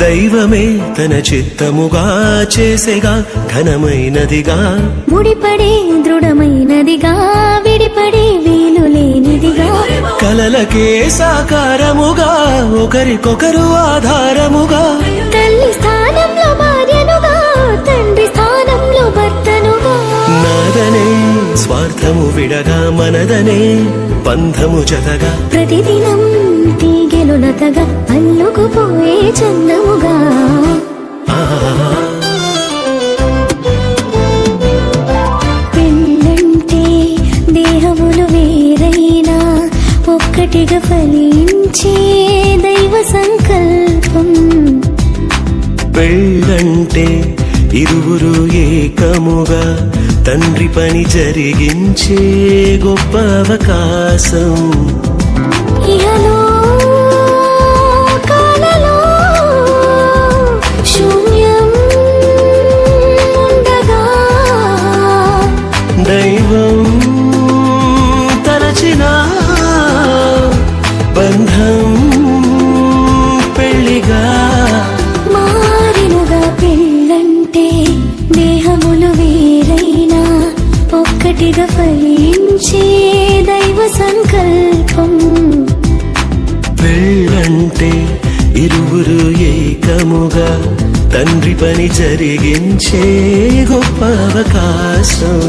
దైవమే తన చిత్తముగా చేసేగా ఘనమైనదిగా ముడిపడే దృఢమైనదిగా విడిపడే వీలు లేనిదిగా కలలకే సాకారముగా ఒకరికొకరు ఆధారముగా తల్లి స్థానంలో భార్యనుగా తండ్రి స్థానంలో భర్తనుగా నాదనే స్వార్థము విడగా మనదనే బంధము జతగా ప్రతిదినం తీగెలు లతగా అల్లుకుపోయే చందముగా పెళ్ళంటే దేహములు వేరైనా ఒక్కటిగా ఫలించే దైవ సంకల్పం పెళ్ళంటే ఇరువురు ఏకముగా తండ్రి పని జరిగించే గొప్ప అవకాశం ఇహలో కాలలో శూన్యం ఉండగా దైవం తలచిన బంధం పెళ్లిగా మారినుగా పెళ్ళంటే దేహములు వేరైనా ఒక్కటిగా ఫలించే దైవ సంకల్పం పెళ్ళంటే ఇరువురు ఏకముగా తండ్రి పని జరిగించే గొప్ప అవకాశం